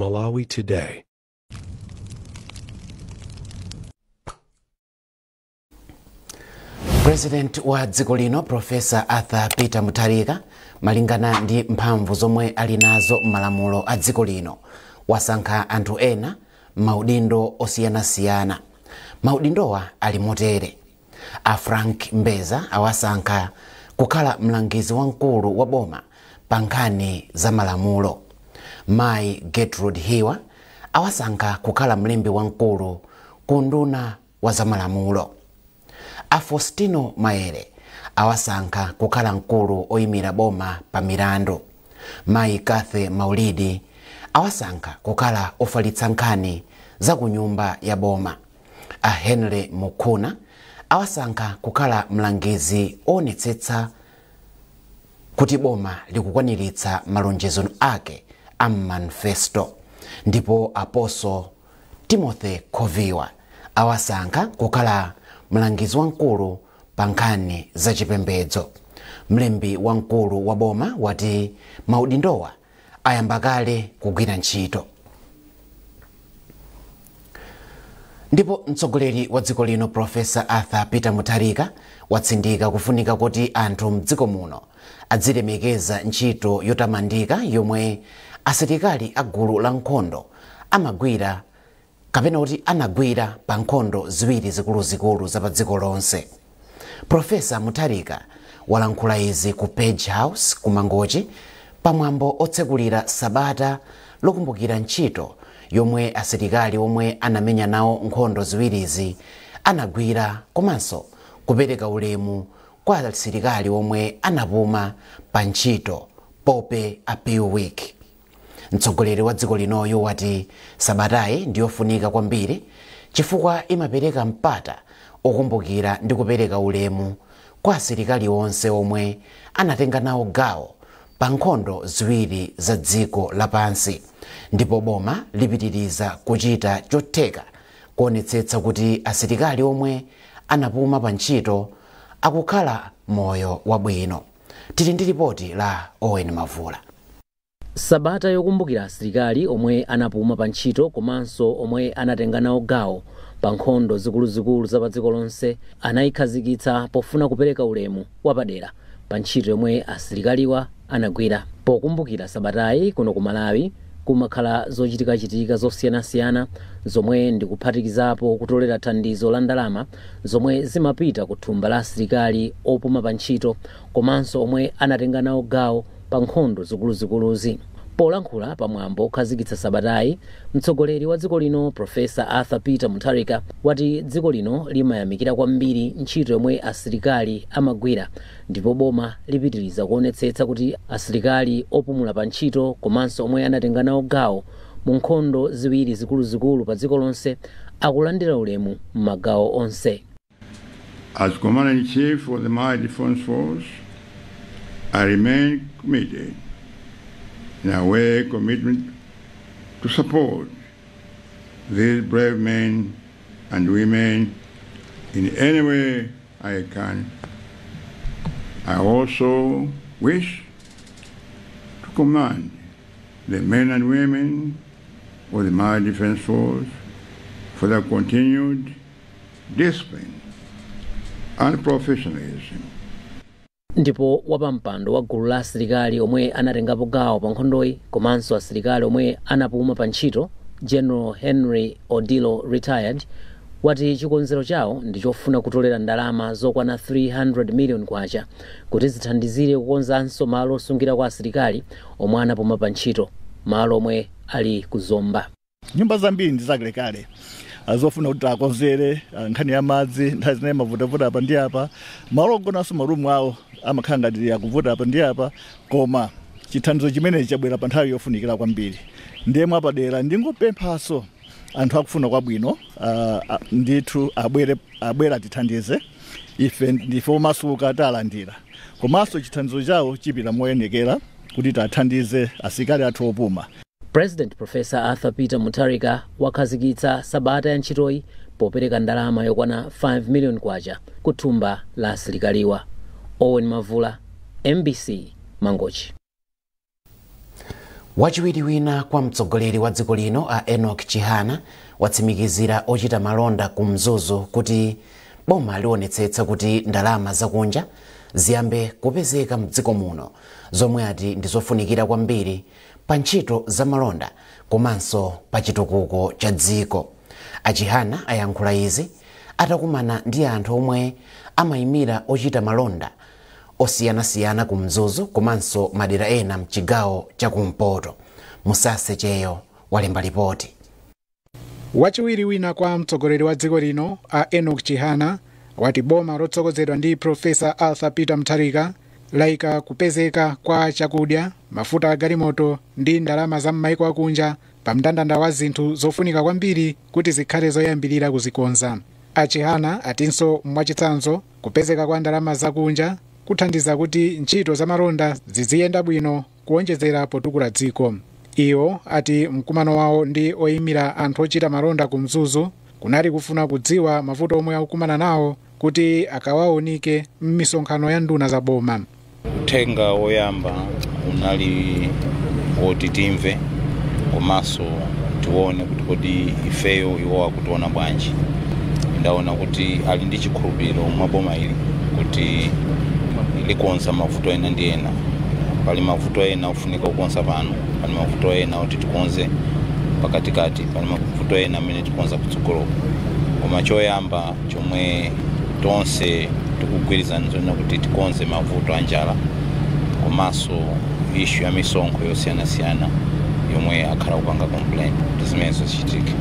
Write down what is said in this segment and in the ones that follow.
Malawi Today. President wa dziko lino Professor Arthur Peter Mutharika malingana ndi mphamvu zomwe ali nazo malamulo a dziko lino wasankha anthu ena maudindo osiyanasiyana. Maudindowa ali motere: a Frank Mbeza awasankha kukhala mlangizi wamkulu wa boma pa nkhani za malamulo. Mai Gertrude Hiwa awasankha kukhala mlembi wamkulu ku nduna wa za malamulo. A Faustino Maere awasankha kukhala mkulu oyimira boma pa milandu. Mai Kathe Maulidi awasankha kukhala ofalitsa nkhani za ku nyumba ya boma. A Henry Mukhuna awasankha kukhala mlangizi onetsetsa kuti boma likukwaniritsa malonjezo ake a manifesto. Ndipo Apostle Timothy Koviwa awasankha kukhala mlangizi wamkulu pa nkhani za chipembedzo. Mlembi wamkulu wa boma wati maudindowa ayamba kale kugwira ntchito. Ndipo mtsogoleri wa dziko lino Professor Arthur Peter Mutharika watsindika kufunika kuti anthu mdziko muno adzilemekeza ntchito yotamandika yomwe asilikali a gulu la nkhondo amagwira kapena kuti anagwira pa nkhondo ziwiri zikuluzikulu za pa dziko lonse. Professor Mutharika walankhula izi ku Page House ku Mangochi pamwambo otsekulira sabata lokumbukira ntchito yomwe asilikali omwe anamenya nawo nkhondo ziwirizi anagwira, komanso kupereka ulemu kwa asilikali omwe anapuma pa ntchito Pope Appeal Week. Mtsogoleri wa dziko linoyo wati sabatayi ndiyofunika kwambiri chifukwa imapereka mpata okumbukira ndi kupereka ulemu kwa asilikali onse omwe anatenga nawo gawo pa nkhondo ziwiri za dziko lapansi. Ndipo boma lipitiriza kuchita chotheka kuonetsetsa kuti asilikali omwe anapuma pa ntchito akukhala moyo wabwino. Tili ndi ripoti la Owen Mavula. Sabata yokumbukira asilikali omwe anapuma pa ntchito komanso omwe anatenga nawo gawo pa nkhondo zikuluzikulu za pa dziko lonse anayikhazikitsa pofuna kupereka ulemu wapadera pa ntchito yomwe asilikaliwa anagwira. Pokumbukira sabatayi kuno ku Malawi kumakhala zochitika zosiyanasiyana zomwe ndikuphatikizapo kutolera thandizo la ndalama zomwe zimapita ku thumba la asilikali opuma pa ntchito komanso omwe anatenga nawo gawo pa nkhondo zikuluzikuluzi. Polankhula pamwambo okhazikitsa sabatayi, mtsogoleri wa dziko lino Professor Arthur Peter Mutharika wati dziko lino limayamikira kwambiri ntchito yomwe asilikali amagwira, ndipo boma lipitiriza kuonetsetsa kuti asilikali opumula pa ntchito komanso omwe anatenga nawo gawo mu nkhondo ziwiri zikuluzikulu pa dziko lonse akulandira ulemu m'magawo onse. As Commander-in-Chief of the Malawi Defense Force, I remain committed in a way commitment to support these brave men and women in any way I can. I also wish to commend the men and women of the Malawi Defense Force for their continued discipline and professionalism. Ndipo wapampando wa gulu la asilikali omwe anatengapo gawo pa nkhondoyi komanso asilikali omwe anapuma pa ntchito, General Henry Odilo retired, wati chikonzero chawo ndi chofuna kutolera ndalama zokwana 300 million kwacha kuti zithandizire kukonzanso malo osungira kwa asilikali omwe anapuma pa ntchito, malo omwe ali kuzomba. Nyumba zambiri ndi zakalekale azofuna kuti akonzere nkhani ya madzi, nthawi zinayi mavuta apa ndi apa, malo ogonanso marumu awo amakhala ngati akuvuta apa ndi apa, koma chithandizo chimenechi chabwera pa nthawi yofunikira kwambiri. Ndiye mwapadera ndingopemphaso anthu akufuna kwabwino ndithu abwera tithandize, ife ndife omasuka talandira, komanso chithandizo chawo chipita moyenekera kuti tathandize asilikali athu opuma. President Professor Arthur Peter Mutharika wakhazikitsa sabata ya ntchitoyi popereka ndalama yokwana 5 million kwacha ku thumba la asilikaliwa. Owen Mavula, MBC, Mangochi. Wachiwiri wina kwa mtsogoleri wa dziko lino a Enoch Chihana watsimikizira ochita malonda ku Mzuzu kuti boma lionetsetsa kuti ndalama zakunja ziyambe kupezeka mdziko muno, zomwe ati ndizofunikira kwambiri pa ntchito za malonda komanso pa chitukuko cha dziko. Achihana ayankhula izi atakumana ndi anthu omwe amayimira ochita malonda osiyanasiyana ku Mzuzu komanso madera ena mchigawo cha kumpoto. Musase Cheyo walemba ripoti. Wachiwiri wina kwa mtsogoleri wa dziko lino a Enoch Chihana wati boma lotsogozedwa ndi Profesa Arthur Peter Mutharika laika kupezeka kwa chakudya, mafuta a galimoto ndi ndalama za m'maiko akunja pa mndandanda wa zinthu zofunika kwambiri kuti zikhale zoyambirira kuzikonza. Achihana atinso mwachitsanzo kupezeka kwa ndalama zakunja kuthandiza kuti ntchito za malonda ziziyenda bwino kuonjezera potukula dziko. Iwo ati mkumano wawo ndi oyimira anthu ochita malonda ku Mzuzu kunali kufuna kudziwa mavuto omwe akukumana nawo kuti akawaonike m'misonkhano ya nduna za boma. Uthenga woyamba unali woti timve komanso tione kuti kodi ifeyo iwo akutiona bwanji. Ndaona kuti ali ndi chikhulupiriro mwa boma ili kuti likonza mavuto ena ndi ena. Pali mavuto ena ofunika kukonza pano, pali mavuto ena oti tikonze pakatikati, pali mavuto ena amene tikonza kutsogolo. Koma choyamba chomwe tonse tikugwirizana nzona kuti tikonze mavuto anjala komanso issue ya misonkho yosiyanasiyana yomwe akhala kupanga complaint zimenezo zichitike.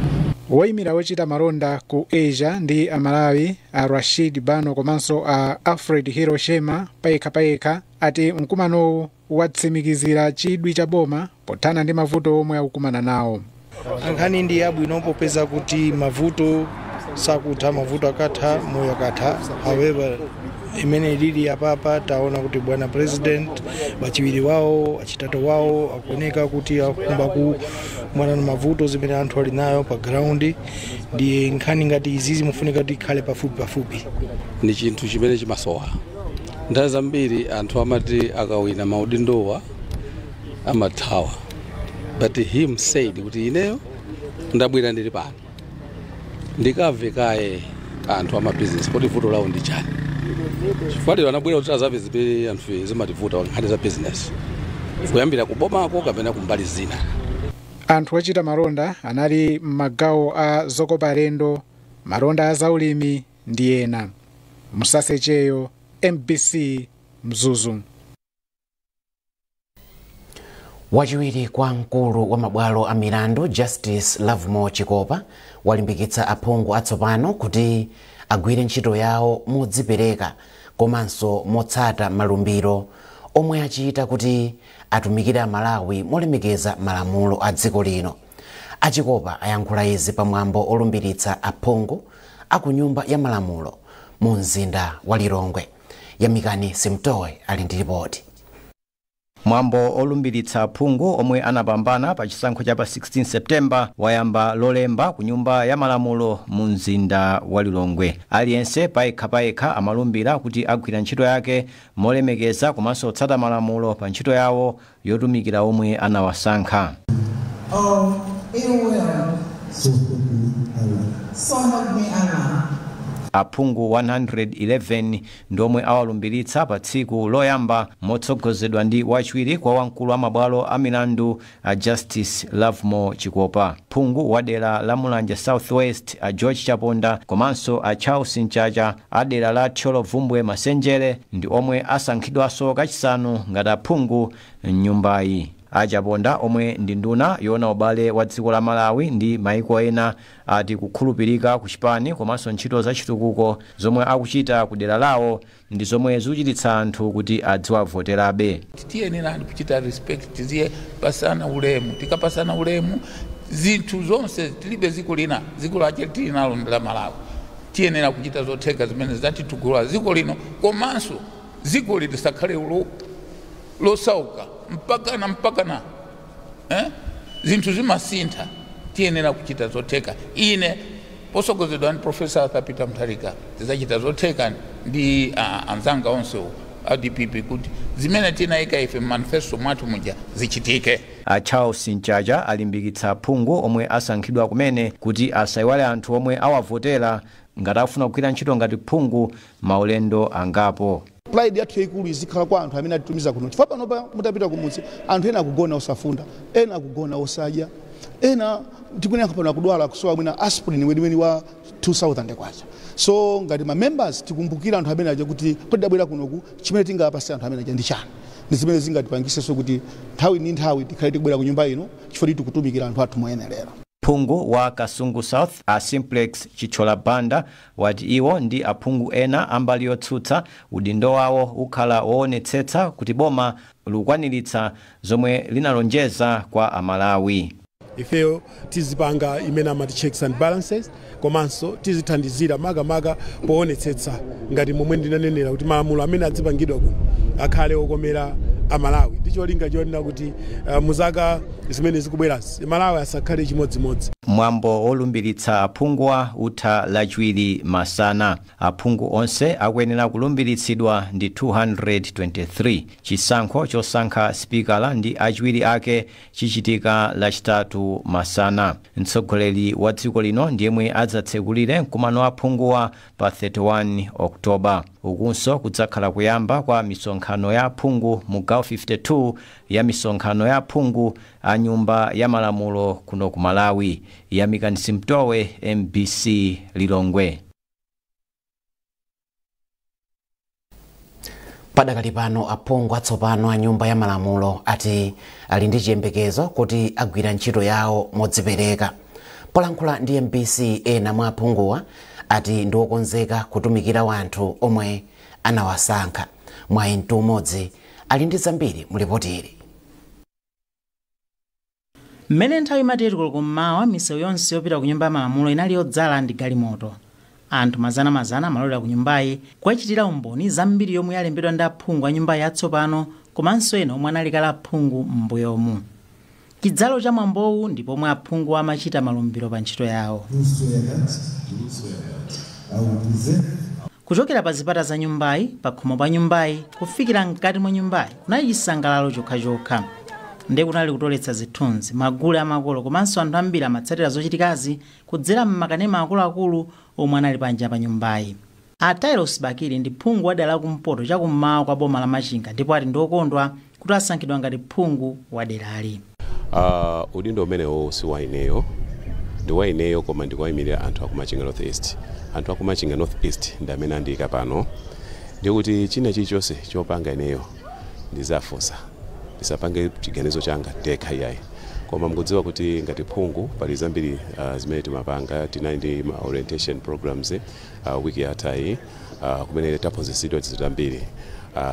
Woyimira wochita malonda ku Asia ndi Amalawi a Rashid Bano komanso a Alfred Hiroshima payekha ati mkumanowu watsimikizira chidwi cha boma pothana ndi mavuto omwe akukumana nawo. Ankhani ndi abwino popeza kuti mavuto sakutha, mavuto akatha, moyo akatha. However, imene lili apapa taona kuti bwana president wachiwiri wawo achitatu wawo akuoneka kuti akumba ku mwana na mavuto zimene anthu ali nayo pa ground. Ndi nkhani ngati izi zimufunika kuti ikhale pafupi. Ni chinthu chimene chimasowa. Nthawi zambiri anthu amati akawina maudindowa amathawa, but him said kuti ineyo ndabwera ndili pano ndikamve kaye anthu amabizinesi kuti vuto lawo ndi chani. Chifukwa anabwera kuti azapeze anthu zimativuta nkhani za business kuyambira kubomako kapena kumbali zina. Anthu ochita malonda anali m'magawo a zokopa alendo, malonda a zaulimi ndi ena. Musase Cheyo, MBC Mzuzu. Wachiwiri kwa mkulu wa mabwalo a milandu Justice Lovemore Chikopa walimbikitsa aphungu atsopano kuti agwire ntchito yawo modzipereka komanso motsata malumbiro omwe achita kuti atumikire Malawi molemekeza malamulo a dziko lino. Achikopa ayankhula izi pamwambo olumbiritsa aphungu aku nyumba ya malamulo mu mzinda wa Lilongwe. Yamikani Simtowe ali ndi ripoti. Mwambo olumbiritsa aphungu omwe anapambana pa chisankho cha pa 16 September wayamba lolemba ku nyumba ya malamulo mu mzinda wa Lilongwe. Aliyense payekha amalumbira kuti agwira ntchito yake molemekeza komanso otsata malamulo pa ntchito yawo yotumikira omwe anawasankha. Aphungu 111 ndomwe awalumbiritsa pa tsiku loyamba motsogozedwa ndi wachiwiri kwa wamkulu wa mabwalo a milandu a Justice Lovemore Chikopa. Phungu wa dera la Mulanje Southwest a George Chaponda komanso a Charles Nchacha a dera la Tcholo Vumbwe Masenjere ndi omwe asankhidwaso kachisanu ngati aphungu m'nyumbayi. Achaponda omwe ndi nduna yona ubale wa dziko la Malawi ndi maiko ena ati kukhulupirika ku chipani komanso ntchito za chitukuko zomwe akuchita ku dera lawo ndi zomwe zikuchititsa anthu kuti adziwavoterabe. Tiyenera kuchita respect, tiziye pasana ulemu, tikapasana ulemu zinthu zonse tilibe ziko lina, ziko lache tilinalo la Malawi. Tiyenera kuchita zotheka zimene zatitukula ziko lino komanso ziko lisakhale losauka mpaka zinthu zimasintha. Tiyenera kuchita zotheka. Ine posogozedwa ndi Profesa Arthur Peter Mutharika tizachita zotheka ndi anzanga onse DPP kuti zimene tinayika ife manifesto mwathu muja zichitike. Charles Nchaja alimbikitsa aphungu omwe asankhidwa kumene kuti asayiwale anthu omwe awavotera ngati afuna kugwira ntchito ngati phungu maulendo angapo. Pride yathu yaikulu izikhala kwa anthu amene atitumiza kuno. Chifukwa panopa mutapita kumudzi anthu ena akugona osafunda, ena akugona osadya, ena tikunena pano akudwala kusowa mwina aspirin weniweni wa 2000 kwacha. So ngati ma members tikumbukira anthu amene aja kuti kodabwera kunoku chimene tingapasa anthu amene aja ndi chani. Ndi zimene zingatipangitse kuti nthawi ndi nthawi tikhale tikubwera ku nyumba ino chifukwa tikutumikira anthu athu moyenerera. Phungu wa Kasungu South a Simplex Chichola Banda wati iwo ndi aphungu ena ambali yotsutsa udindo wawo ukhala woonetsetsa kuti boma lukwaniritsa zomwe linalonjeza kwa Amalawi. Ifeyo tizipanga imene amati checks and balances komanso tizithandizira maga poonetsetsa ngati momwe ndinanenera kuti malamulo amene adzipangidwa kuno akhale okomera Amalawi. Ndicho linga chonena kuti muzaka zimene zikubwerazi Malawi asakhale chimodzimodzi. Mwambo olumbiritsa aphungwa utha lachiwiri masana. Aphungu onse akuyenera kulumbiritsidwa ndi 223. Chisankho chosankha spikala ndi achiwiri ake chichitika lachitatu masana. Mtsogoleri wa dziko lino ndiyemwe adzatsekulire mkumano wa aphunguwa pa 31 Oktoba. Ukunso kudzakhala kuyamba kwa misonkhano ya aphungu mu gawo 52 ya misonkhano ya aphungu a nyumba ya malamulo kuno ku Malawi. Yamikanisi Mtowe, MBC Lilongwe. Padakali pano aphungu atsopano a nyumba ya malamulo ati ali ndi chiyembekezo kuti agwira ntchito yawo modzipereka. Polankhula ndi MBC ena mwa aphunguwa ati ndi okonzeka kutumikira wanthu omwe anawasankha. Mwayi mtumodzi ali ndi zambiri mulipotiri. Mmene nthawi imatero koloko mmawa misewu yonse yopita ku nyumba ya malamulo inali yodzala ndi galimoto. Anthu mazana amalowera ku nyumbayi kuchitira umboni zambiri yomwe yalembedwa ndi aphungu a nyumba yatsopano komanso ena omwe analikala aphungu m'mbuyomu. Chidzalo cha mwambowu ndipo omwe aphungu amachita malumbiro pa ntchito yawo. Kuchokera pa zipata za nyumbayi, pa khomo pa nyumbayi, kufikira mkati mwa nyumbayi kunali chisangalalo chokha. Ndiye kunali kutoletsa zithunzi, magule amakolo komanso anthu ambiri amatsatira zochitikazi kudzera m'makanema akuluakulu omwe anali panja pa nyumbayi. Atairos Bakiri ndi phungu wa dera la kumpoto chakummawa kwa boma la Machinga ndipo ati ndiokondwa kuti asankhidwa ngati phungu wa derali. Udindo umenewo si wa ineyo, ndi wa ineyo koma ndikuwayimirira anthu aku Machinga North East. Anthu aku Machinga North East ndi amene andiyika pano. Ndiye kuti china chilichonse chopanga ineyo ndizafunsa. Ndisapange chiganizo changa ndekha yayi. Koma mkudziwa kuti ngati phungu pali zambiri zimene timapanga, tinali ndi orientation programs wiki yathayi kumene taphunzitsidwa zambiri.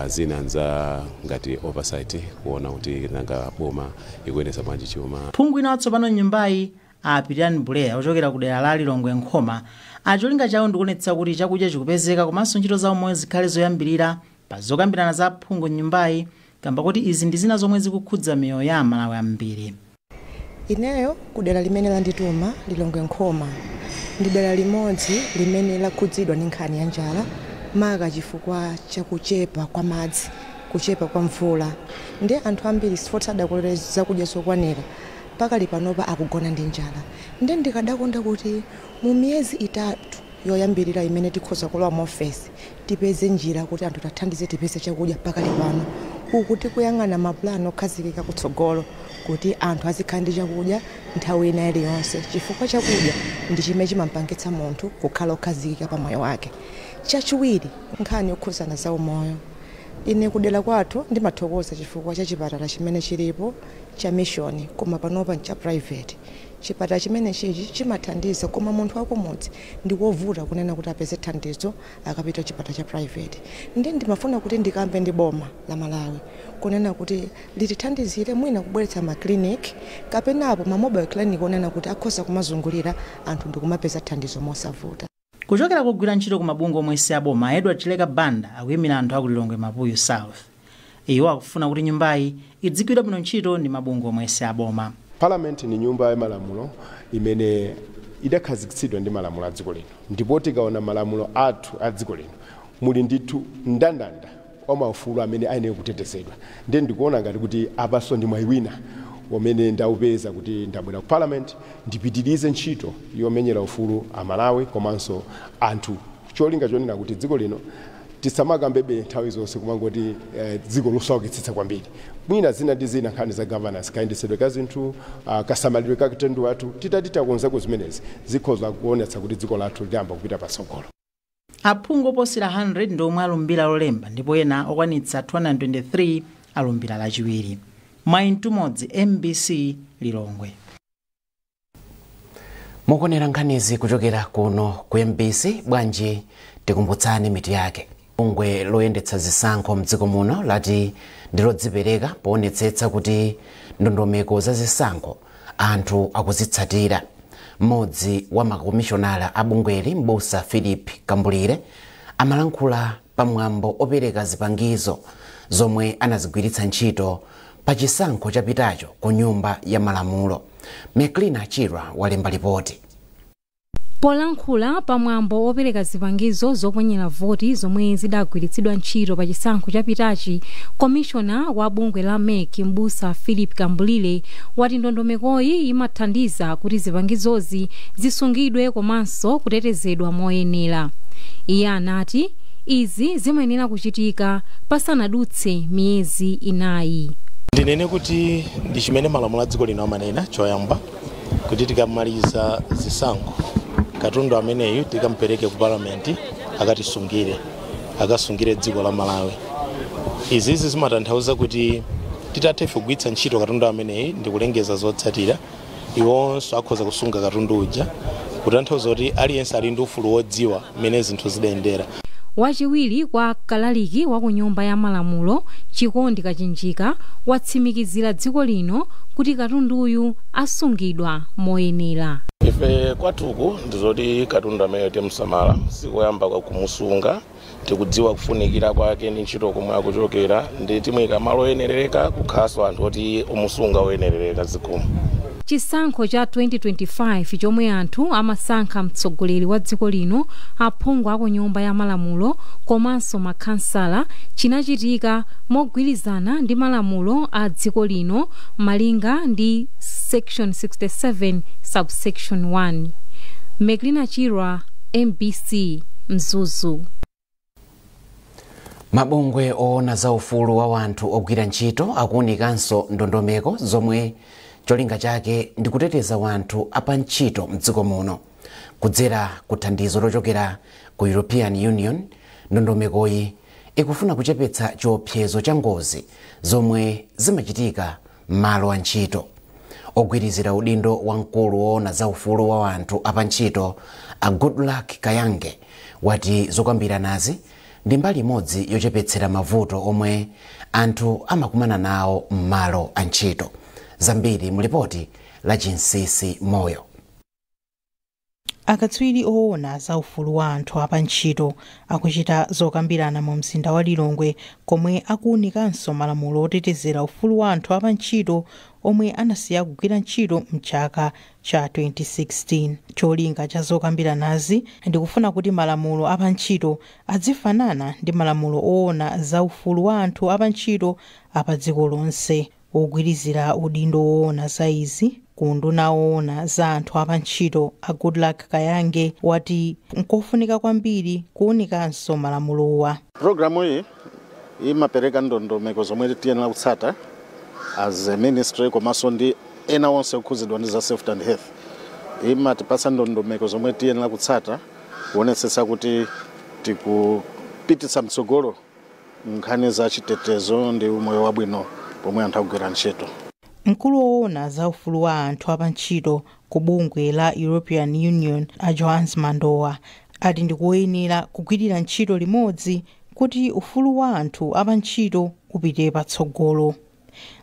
Zinanza ngati oversight kuona kuti nanga boma ikuyendetsa bwanji chuma. Phungu ina watsopano nyumbayi Apirian Buleya ochokera ku dera la Lilongwe Nkhoma acholinga chawo ndikuonetsa kuti chakudya chikupezeka komanso ntchito zawo omwe zikhale zoyambirira pa zokambirana za phungu nyumbayi kamba kuti izi ndi zina zomwe zikukhudza miyoyo ya Amalawi ambiri. Ineyo ku dera limene landituma Lilongwe Nkhoma ndi dera limodzi limene lakhudzidwa ndi nkhani ya njala maka chifukwa chakuchepa kwa madzi, kuchepa kwa mvula. Ndi anthu ambiri sifoti adakolera zakudya zokwanira pakali panopa akugona ndi njala. Ndi ndikadakonda kuti mu miyezi itatu yoyambirira imene tikhoza kulowa mu ofesi tipeze njira kuti anthu tathandize tipeze chakudya pakali pano. Ukuti kuyang'ana maplano okhazikika kutsogolo kuti anthu azikhala ndi chakudya nthawi ina iliyonse chifukwa chakudya ndi chimene chimampangitsa munthu kukhala okhazikika pa moyo wake. Chachiwiri nkhani yokhuzana za umoyo. Ine kudera kwathu ndimathokoza chifukwa cha chipatala chimene chilipo cha mission koma panopa cha private. Chipatala chimene chichi chimathandiza koma munthu wakumudzi ndi wovuta kunena kuti apeze thandizo akapita chipatala cha private. Ndimafuna kuti ndikambe ndi boma la Malawi kunena kuti litithandizire mwina kubweretsa ma clinic kapenapo ma mobile clinic kunena kuti akhoza kumazungulira anthu ndikumapeza thandizo mosavuta. Kuchokera kugwira ntchito ku mabungwe omwe si aboma, Edward Chileka Banda akuyimira anthu aku Lilongwe Mapuyu South. Iwo akufuna kuti nyumbayi idzigwira bwino ntchito ndi mabungwe omwe si aboma. Parliament ni nyumba ya malamulo imene idakhazikitsidwa ndi malamulo a dziko lino. Ndipo tikaona malamulo athu a dziko lino muli ndithu ndandanda maufulu amene ayenera kutetezedwa. Ndiye ndikuona ngati kuti apaso ndi mwayi wina umene ndaupeza kuti ndabwera ku parliament ndipitirize ntchito yomenyera ufulu amalawi komanso anthu, cholinga chonena kuti dziko lino tisamakambebe nthawi zonse kumangoti dziko losaukitsitsa kwambiri. Mwina zina ndi zina nkhani za governance, kayendesedwe ka zinthu, kasamalidwe ka katundu wathu, titakonzako zimenezi zikhoza kuonetsa kuti dziko lathu liyamba kupita patsogolo. Aphungu oposera 100 ndi omwe alumbira lolemba ndipo ena okwanitsa 223 alumbira lachiwiri. Mwayintu modzi MBC Lilongwe. Mukonera nkhanizi kuchokera kuno ku MBC. Bwanji tikumbutsani mitu yake. Bungwe loyendetsa zisankho mdziko muno lati ndilodzipereka poonetsetsa kuti ndondomeko za zisankho anthu akuzitsatira. Mmodzi wa makomishonala a bungweli Mbusa Philip Kambulire amalankhula pamwambo opereka zipangizo zomwe anazigwiritsa ntchito pa chisankho chapitacho ku nyumba ya malamulo. Meklina Chirwa walemba ripoti. Polankhula pamwambo opereka zipangizo zoponyera voti zomwe zidagwiritsidwa ntchito pa chisankho chapitachi, komishona wa bungwe la MEC Mbusa Philip Kambulire wati ndondomekoyi imathandiza kuti zipangizozi zisungidwe komanso kutetezedwa moyenera. Iye anati izi zimayenera kuchitika pasanadutse miyezi inayi. Ndinene kuti ndi chimene malamulo a dziko lino amanena choyamba kuti tikamaliza zisankho katundu ameneyu tikampereke ku parliament akasungire dziko la Malawi. Izi zimatanthauza kuti titathe kugwiritsa ntchito katundu ameneyu ndi kulengeza zotsatira, iwonso akhoza kusunga katundu uja, kutanthauza kuti aliyense ali ndi ufulu wodziwa mmene zinthu zidayendera. Wachiwiri kwa kalaliki wa ku nyumba ya malamulo Chikondi Kachinjika watsimikizira dziko lino kuti katunduyu asungidwa moyenera. Ife kwatuku ndizoti katundu amene timsamala sikoyamba kwa kumusunga, tikudziwa kufunikira kwake ndi ntchito komwe akuchokera, ndi timuyika malo oyenerereka kukhaso anthu oti umusunga oyenerereka zikomo. Chisankho cha 2025 chomwe anthu amasankha mtsogoleri wa dziko lino, aphungu a ku nyumba ya malamulo komanso makhansala chinachitika mogwirizana ndi malamulo a dziko lino malinga ndi section 67 subsection 1. Meklina Chirwa, MBC Mzuzu. Mabungwe oona za ufulu wa wanthu ogwira ntchito akuunikanso ndondomeko zomwe cholinga chake ndi kuteteza wanthu apa ntchito mdziko muno. Kudzera kuthandizo lochokera ku European Union, ndondomekoyi ikufuna kuchepetsa chiopsezo cha ngozi zomwe zimachitika m'malo a ntchito. Ogwirizira udindo wa mkulu woona za ufulu wa wanthu apa ntchito a Goodluck Kayange wati zokambiranazi ndi mbali imodzi yochepetsera mavuto omwe anthu amakumana nawo m'malo a ntchito. Zambiri mulipoti la Jinsisi Moyo. Akatswiri oona za ufulu wa anthu apa ntchito akuchita zokambirana mu mzinda wa Lilongwe komwe akuunikanso malamulo otetezera ufulu wa anthu apa ntchito omwe anasiya kugwira ntchito mchaka cha 2016. Cholinga cha zokambiranazi ndi kufuna kuti malamulo apa ntchito adzifanana ndi malamulo oona za ufulu wa anthu apa ntchito apa dziko lonse. Ogwirizira udindo woona za izi kunduna woona za anthu apa ntchito a Goodluck Kayange wati nkofunika kwambiri kuunikanso malamulowa. Programu hii imapereka ndondomeko zomwe tiyenera kutsata as a ministry komanso ndi ena onse okhuzidwa ndi za safety and health. Imatipatsa ndondomeko zomwe tiyenera kutsata kuonetsetsa kuti tikupititsa mtsogolo nkhani za chitetezo ndi umoyo wabwino pomwe anthu akugwira ntchito. Mkulu woona za ufulu wa anthu apa ntchito ku bungwe la European Union a Johannes Mandowa ati ndikuyenera kugwirira ntchito limodzi kuti ufulu wa anthu apa ntchito upite patsogolo.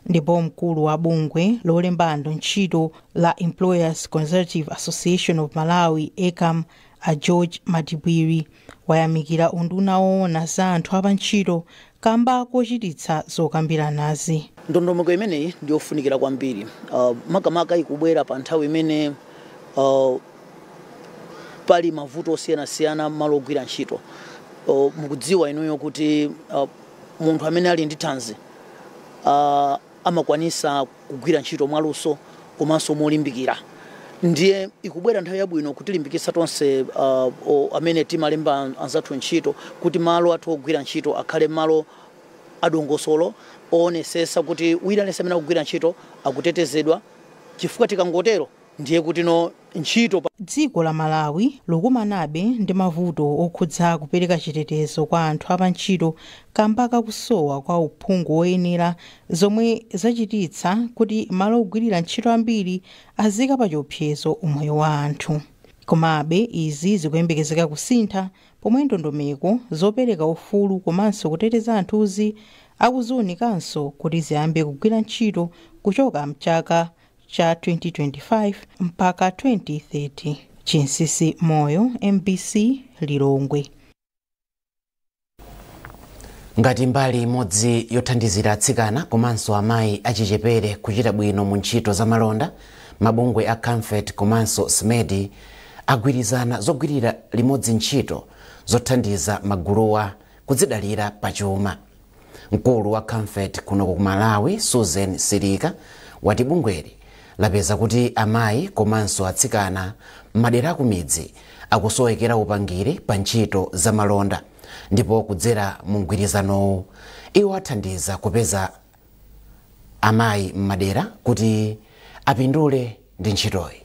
Ndipo mkulu wa bungwe lolemba ntchito la Employers Conservative Association of Malawi ECAM a George Matibwiri wayamikira unduna woona za anthu apa ntchito kamba kochititsa zokambiranazi. Ndondomeko imeneyi ndiyofunikira kwambiri. Makamaka ikubwera pa nthawi imene pali mavuto osiyanasiyana malo ogwira ntchito. Mukudziwa inuyo kuti munthu amene ali ndi thanzi amakwanisa kugwira ntchito mwaluso komanso molimbikira. Ndiye ikubwera nthawi yabwino kutilimbikitsa tonse amene timalemba anzathu ntchito kuti malo athu ogwira ntchito akhale malo adongosolo oonetsetsa kuti wina aliyense amene akugwira ntchito akutetezedwa, chifukwa tikangotero ndiye kuti no ntchito. Dziko la Malawi likumanabe ndi mavuto okhudza kupereka chitetezo kwa anthu apa ntchito kamba kakusowa kwa uphungu woyenera, zomwe zachititsa kuti malo ogwirira ntchito ambiri azika pa chiopsezo umoyo wa anthu. Komabe izi zikuyembekezeka kusintha pomwe ndondomeko zopereka ufulu komanso kuteteza anthuzi akuziwunikanso kuti ziyambe kugwira ntchito kuchoka mchaka cha 2025 mpaka 2030. Chinsisi Moyo, MBC Lilongwe. Ngati mbali imodzi yothandizira atsikana komanso amayi achichepere kuchita bwino mu ntchito za malonda, mabungwe a Comfort komanso SMED agwirizana zogwirira limodzi ntchito zothandiza maguluwa kudzidalira pachuma. Mkulu wa Comfort kuno ku Malawi, Susan Sirika, wati bungweli lapeza kuti amayi komanso atsikana madera ku midzi akusowekera upangiri pa ntchito za malonda, ndipo kudzera mu mgwirizanowu iwo athandiza kupeza amayi m'madera kuti apindule ndi ntchitoyi.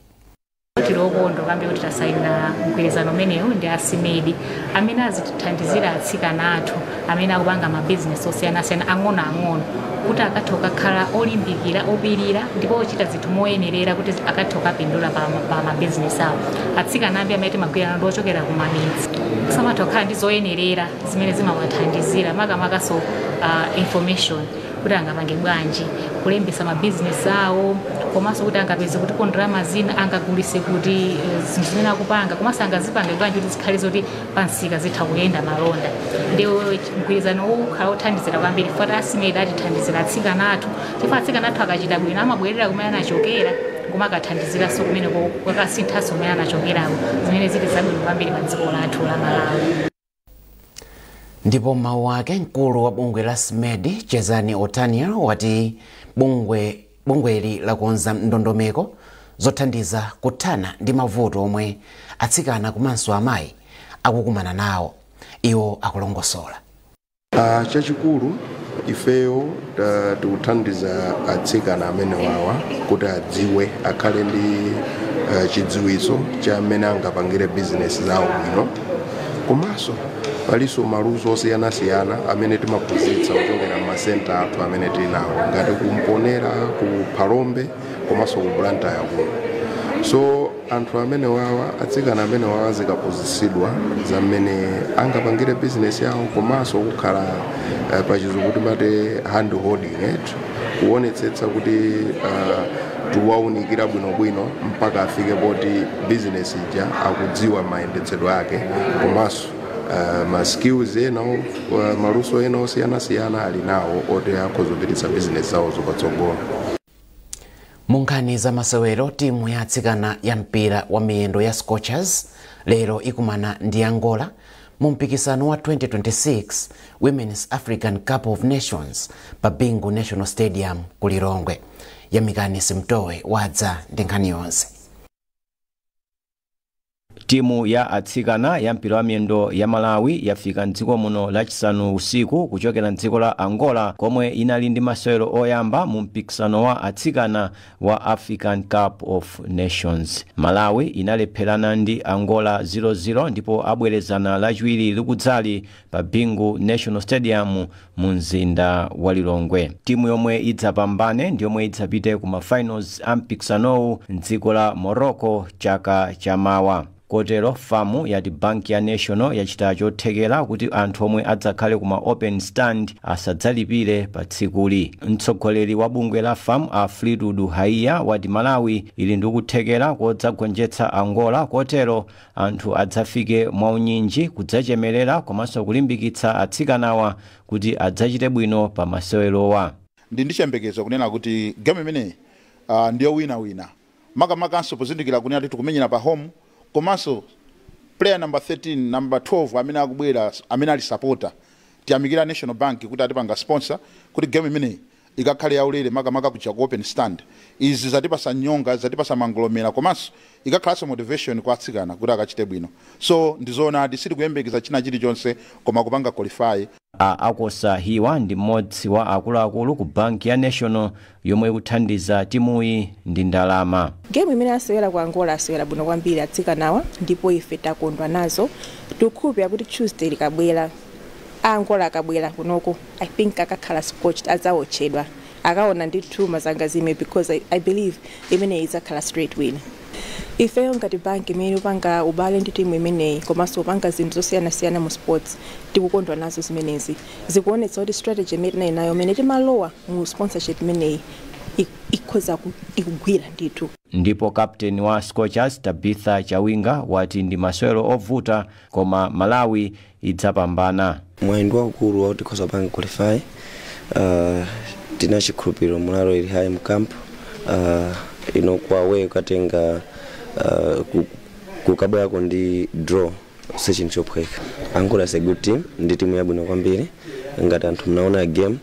Tilokondo kambe kuti tasayina mgwirizano umenewu ndi SMED amene azitithandizira atsikana athu amene akupanga mabizinesi osiyanasiyana ang'onoang'ono kuti akathoka khala olimbikira opirira ndipo ochita zinthu moyenerera kuti akathoka apindula pa mabizinesi awo. Atsikana amene amene timagwirana ndi ochokera ku mamidzi samatokhala ndi zoyenerera zimene zimawathandizira makamakaso information kuti angapange bwanji kulembesa mabizinesi awo, komanso kuti angapeze kuti ndalama zina angagulise kuti zinthu zimene akupanga, komanso angazipange bwanji kuti zikhale zoti pansika zitha kuyenda malonda. Ndiwo mgwirizano ukhala othandizira kwambiri fota SMED atithandizira atsikana athu, chifukwa atsikana athu akachita bwino amabwerera kumene anachokera koma akathandiziraso kumene kwakasinthaso kumene anachokerawo, zimene zili zabwino kwambiri pa dziko lathu la Malawi. Ndipo mawu ake mkulu wa bungwe la SMED Chezani Otania wati bungweli lakonza ndondomeko zothandiza kuthana ndi mavuto omwe atsikana komanso amayi akukumana nawo. Iwo akulongosola. Chachikulu ifeyo tikuthandiza atsikana amene wawa kuti adziwe akhale ndi chidziwitso cha amene angapangire bizinesi zawo bwino, komanso paliso maluso osiyanasiyana amene timaphunzitsa kuchokera m'masenta athu amene tili nawo ngati kumponera ku Phalombe komanso ku Blantyre kuno. So anthu amene wawa atsikana amene wawa zikaphunzitsidwa zamene angapangire bizinesi yawo komanso kukhala pachizungu timati hand holding kuonetsetsa kuti tiwaunikira bwinobwino mpaka afike poti bizinesi ija akudziwa mayendetsedwe ake komanso ma skills ena maluso ena osiyanasiyana ali nawo oti akhozopititsa bizinesi zawo zopatsogolo. Munkhani za masewero, timu ya atsikana ya mpira wa miyendo ya Scorchers lero ikumana ndi Angola mu mpikisano wa 2026 Women's African Cup of Nations pa Bingu National Stadium ku Lilongwe. Yamikani Simtowe wadza ndi nkhani yonse. Timu ya atsikana ya mpira wa miyendo ya Malawi yafika mdziko muno lachisanu usiku kuchokera mdziko la Angola komwe inali ndi masewero oyamba mu mpikisano wa atsikana wa African Cup of Nations. Malawi inalepherana ndi Angola 0-0 ndipo abwerezana lachiwiri likudzali pa Bingu National Stadium mu mzinda wa Lilongwe. Timu yomwe idzapambane ndi yomwe idzapite ku mafinals a mpikisanowu mdziko la Morocco chaka chamawa. Kotero famu yati banki ya National yachita chothekera kuti anthu omwe adzakhale kuma open stand asadzalipire pa tsikuli. Mtsogoleri wa bungwe la famu a Fleetwood Haiya wati Malawi ili ndi kuthekera kodzagonjetsa Angola, kotero anthu adzafike mwaunyinji kudzachemerera komanso kulimbikitsa atsikanawa kuti adzachite bwino pa masewerowa. Ndi chiyembekezo kunena kuti game imene ndiyo wina makamakaso pozindikira kunena kuti tikumenyera pa home komanso player number 13 number 12 amene akubwera amene ali supporter tiyamikira National Bank kuti atipanga sponsor kuti game imeneyi ikakhale yaulere makamaka kuja ku open stand. Izi zatipasa nyonga, zatipasa mangolomera komanso ikakhalanso motivation kwa atsikana kuti akachite bwino. So ndizoona siti kuyembekeza china chilichonse koma kupanga qualify. Akosa Hiwa ndi mmodzi wa akuluakulu ku banki ya National yomwe ikuthandiza timuyi ndi ndalama. Game imene asewera ku Angola asewera bwino kwambiri atsikanawa ndipo ife takondwa nazo. Tikukhulupirira kuti Tuesday likabwera Angola akabwera kunoko, I think akakhala scotched azawotchedwa. Akaona ndithu mazangazime because I believe imene izakhala straight win. Ifeyo ngati bank imene upanga ubale ndi timu imeneyi komanso upanga zinthu zosiyana-siyana mu sports tikukondwa nazo zimenezi. Zikuonetsa kuti strategy imene nayo imene timalowa mu sponsorship imeneyi ikhoza ikugwira ndithu. Ndipo captain wa Scorchers Tabitha Chawinga wati ndi masewero ovuta koma Malawi idzapambana. Mwendo wakulu wa tikhoza panga qualify tinachikhulupiriro mulalo ili high mkamp kwa we katenga kukabwa yako ndi draw session chophweka. Angola is a good team, ndi timu yabwino kwambiri ngati anthu mnaona game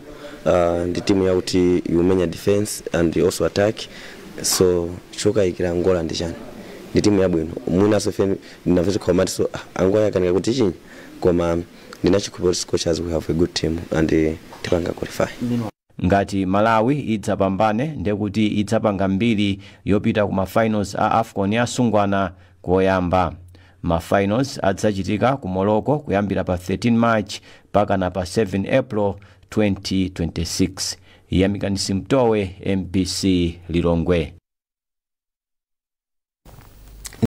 ndi timu yakuti yumenya defense and also attack, so choka ikira Angola ndi chani ndi timu yabwino mwina so fen ndinaveza komati so Angola yakanika kuti chinyi koma ndinachikhulupirira Scorchers we have a good team and tipanga qualify. Ngati Malawi idzapambane ndekuti idzapanga mbiri yopita ku mafinals a AFCON ya Sungwana koyamba. Mafinals adzachitika ku Morocco kuyambira pa 13 March mpaka na pa 7 April 2026. Yamikanisi Mtowe, MBC Lilongwe.